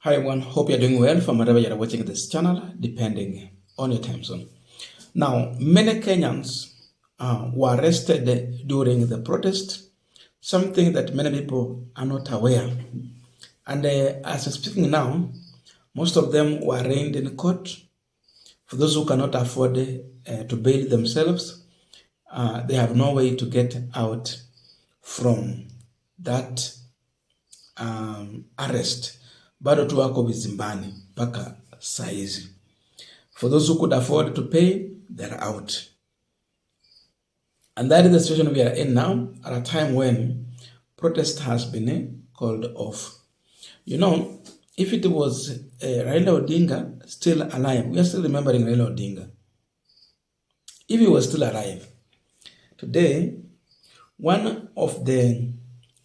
Hi everyone, hope you're doing well from wherever you're watching this channel, depending on your time zone. Now, many Kenyans were arrested during the protest, something that many people are not aware. And as I'm speaking now, most of them were arraigned in court. For those who cannot afford to bail themselves, they have no way to get out from that arrest. Bado tu wako vizimbani mpaka saizi. For those who could afford to pay, they're out. And that is the situation we are in now, at a time when protest has been called off. You know, if it was Raila Odinga still alive, we are still remembering Raila Odinga. If he was still alive, today, one of the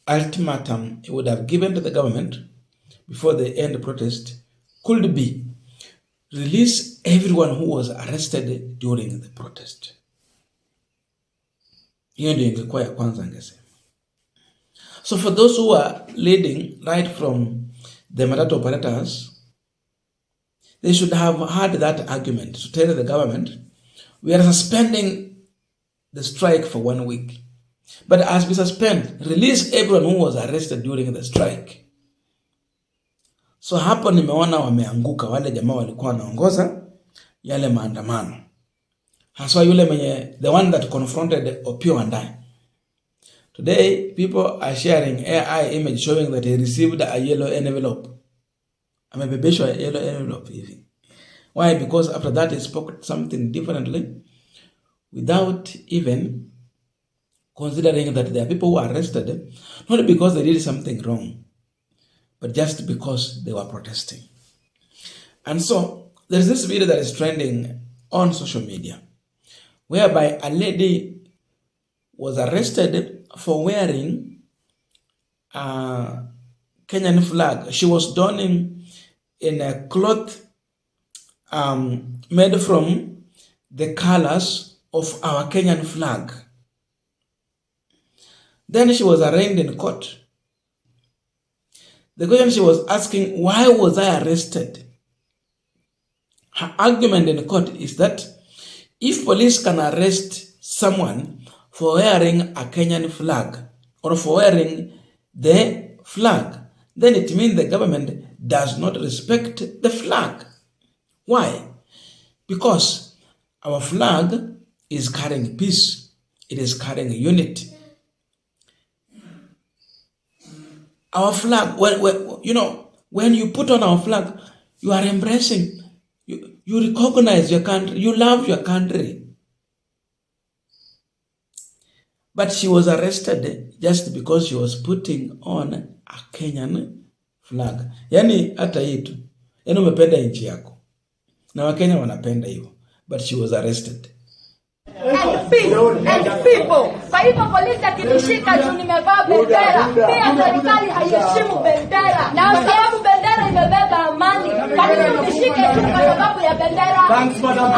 ultimatum he would have given to the government before they end the protest could be release everyone who was arrested during the protest. Hiyo ndio ingekuwa ya kwanza angesema. So for those who are leading right from the matatu operators, they should have had that argument to tell the government, we are suspending the strike for 1 week. But as we suspend, release everyone who was arrested during the strike. So hapo nimeona wameanguka wale jamaa walikuwa wanaongoza yale maandamano. Haswa yule mwenye, the one that confronted Opio and I. Today, people are sharing AI image showing that he received a yellow envelope. Amebebeshwa yellow envelope hivi. Why? Because after that he spoke something differently without even considering that there are people who are arrested, not because they did something wrong, but just because they were protesting. And so, there's this video that is trending on social media, whereby a lady was arrested for wearing a Kenyan flag. She was donning in a cloth made from the colors of our Kenyan flag. Then she was arraigned in court. The question she was asking, why was I arrested? Her argument in court is that if police can arrest someone for wearing a Kenyan flag or for wearing the flag, then it means the government does not respect the flag. Why? Because our flag is carrying peace. It is carrying unity. Our flag, when you put on our flag, you are embracing, you recognize your country, you love your country. But she was arrested just because she was putting on a Kenyan flag. Yani hata hii tu. Yani umependa nchi yako. Na Wakenya wanapenda hivyo. But she was arrested. And people. Kwa hivyo polisi akinishika juu nimevaa bendera, pia serikali haiheshimu bendera. Na sababu bendera imebeba amani. Kwa nini unishike tu kwa sababu ya bendera? Thanks, Madam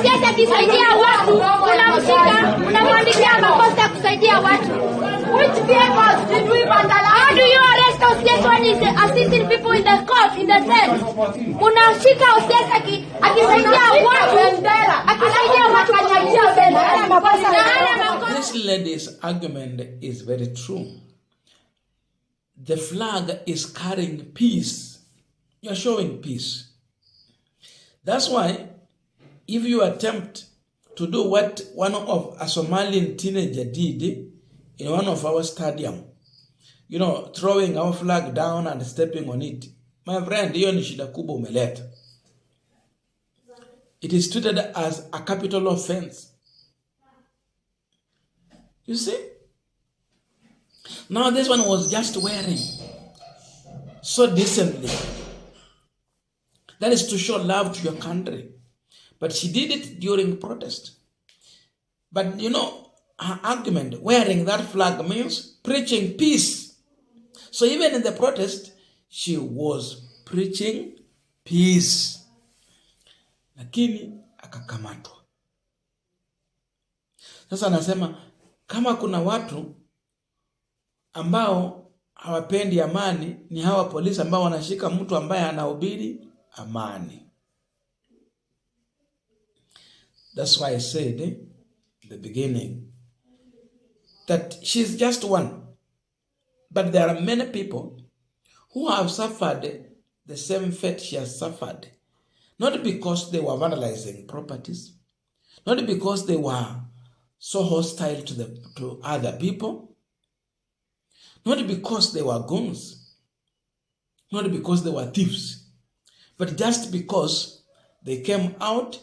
Siasa akisaidia watu, unamshika, unamwandikia makosa kusaidia watu. Which vehicles did we vandalize? How do you arrest Osias when he's assisting people in the court, in the cell? Unashika Osias akisaidia watu, akisaidia watu kusaidia bendera. This lady's argument is very true. The flag is carrying peace. You're showing peace. That's why if you attempt to do what one of a Somalian teenager did in one of our stadium, throwing our flag down and stepping on it, my friend, hiyo ni shida kubwa umeleta. It is treated as a capital offense. You see? Now this one was just wearing so decently. That is to show love to your country. But she did it during protest. But her argument, wearing that flag means preaching peace. So even in the protest, she was preaching peace. lakini akakamatwa. Sasa anasema kama kuna watu ambao hawapendi amani, ni hawa polisi ambao wanashika mtu ambaye anahubiri amani. That's why I said in the beginning that she's just one. But there are many people who have suffered the same fate she has suffered. Not because they were vandalizing properties, not because they were so hostile to other people, not because they were goons, not because they were thieves, but just because they came out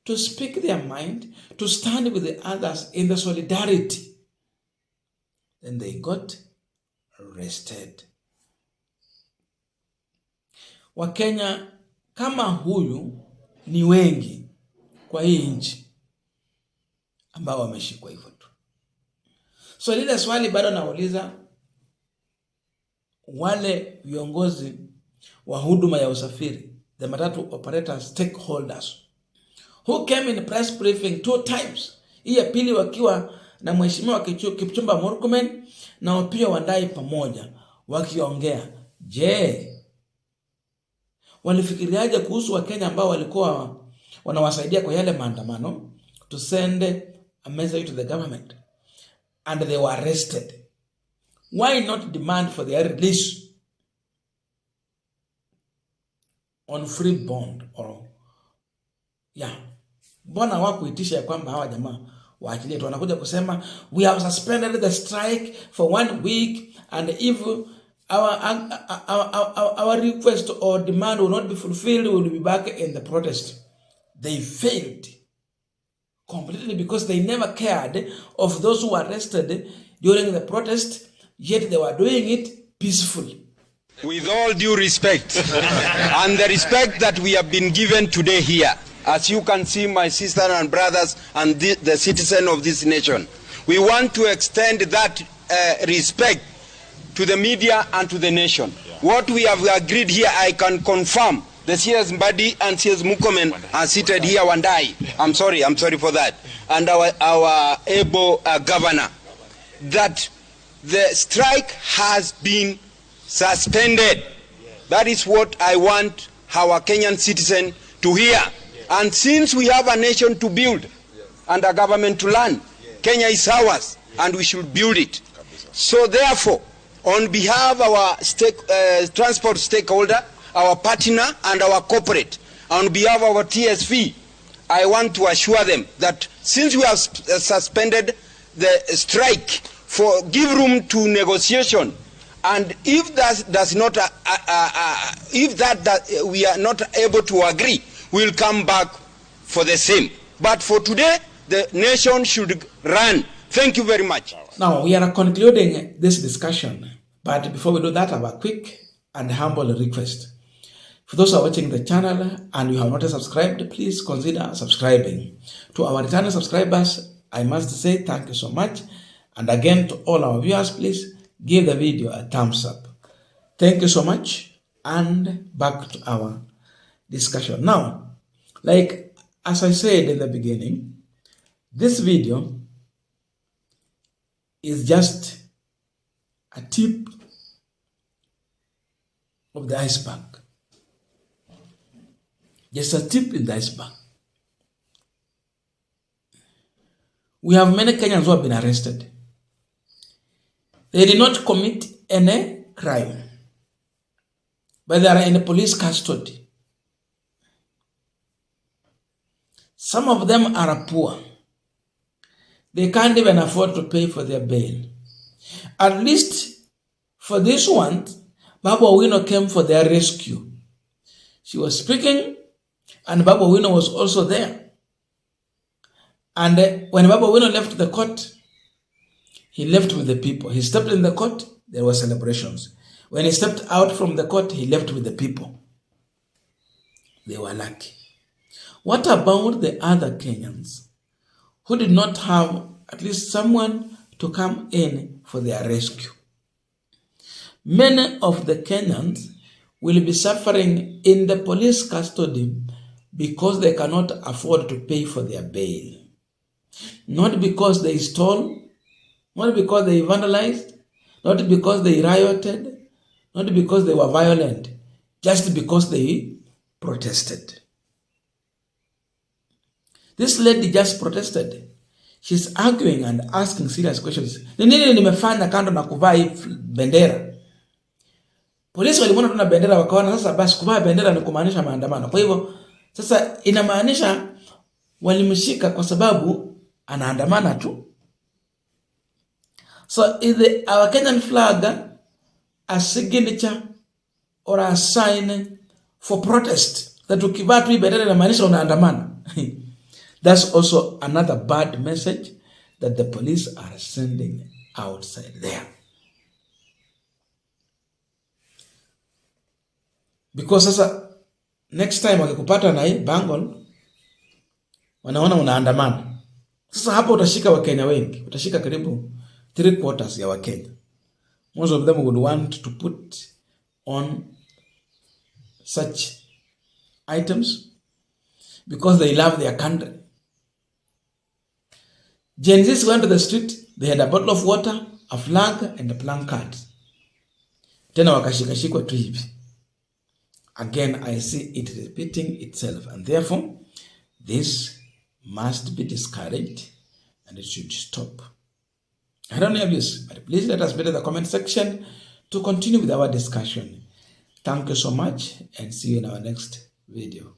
to speak their mind, to stand with the others in the solidarity. Then they got arrested. Wakenya kama huyu ni wengi kwa hii nchi ambao wameshikwa hivyo tu. So lile swali bado nauliza wale viongozi wa huduma ya usafiri, the matatu operators, stakeholders, who came in press briefing 2 times. Hii ya pili wakiwa na mheshimiwa Kipchumba Murkomen na Opiyo Wandayi pamoja wakiongea. Je, walifikiriaje kuhusu Wakenya ambao walikuwa wanawasaidia kwa yale maandamano to send a message to the government and they were arrested? Why not demand for their release on free bond or Mbona hawakuitisha ya kwamba hawa jamaa waachilie tu? Wanakuja kusema we have suspended the strike for 1 week and if our request or demand will not be fulfilled, we will be back in the protest. They failed completely because they never cared of those who were arrested during the protest, yet they were doing it peacefully. With all due respect and the respect that we have been given today here, as you can see, my sisters and brothers and the citizen of this nation, we want to extend that respect to the media and to the nation. What we have agreed here, I can confirm. The CS Mbadi and CS Murkomen are seated here, Wandayi. I'm sorry for that. And our able governor, that the strike has been suspended. That is what I want our Kenyan citizen to hear. And since we have a nation to build and a government to run, Kenya is ours and we should build it. So therefore, on behalf of our transport stakeholder, our partner and our corporate, on behalf of our TSV, I want to assure them that since we have suspended the strike, give room to negotiation, and if we are not able to agree, we'll come back for the same. But for today, the nation should run. Thank you very much. Now, we are concluding this discussion. But before we do that, I have a quick and humble request. For those who are watching the channel and you have not subscribed, please consider subscribing. To our returning subscribers, I must say thank you so much. And again, to all our viewers, please give the video a thumbs up. Thank you so much. And back to our discussion. Now, like as I said in the beginning, this video is just a tip of the iceberg. Just a tip in the iceberg. We have many Kenyans who have been arrested. They did not commit any crime, but they are in police custody. Some of them are poor. They can't even afford to pay for their bail. At least for this one, Babu Owino came for their rescue. She was speaking and Babu Owino was also there. And when Babu Owino left the court, he left with the people. He stepped in the court, there were celebrations. When he stepped out from the court, he left with the people. They were lucky. What about the other Kenyans who did not have at least someone to come in for their rescue? Many of the Kenyans will be suffering in the police custody because they cannot afford to pay for their bail. Not because they stole, not because they vandalized, not because they rioted, not because they were violent, just because they protested. This lady just protested. She's arguing and asking serious questions. Ni nini nimefanya kando na kuvaa hii bendera? Polisi walimwona tuna bendera wakaona sasa basi kuvaa bendera ni kumaanisha maandamano. Kwa hivyo sasa inamaanisha walimshika kwa sababu anaandamana tu. So is our Kenyan flag a signature or a sign for protest that ukivaa tu bendera inamaanisha unaandamana? That's also another bad message that the police are sending outside there. Because sasa next time wakikupata na hii bangle wanaona unaandamana. Sasa hapo utashika Wakenya wengi, utashika karibu 3/4 ya Wakenya. Most of them would want to put on such items because they love their country. Gen Zs went to the street, they had a bottle of water, a flag, and a placard. Tena wakashikashikwa tu hivi. Again, I see it repeating itself, and therefore, this must be discouraged, and it should stop. I don't know if this, but please let us know in the comment section to continue with our discussion. Thank you so much, and see you in our next video.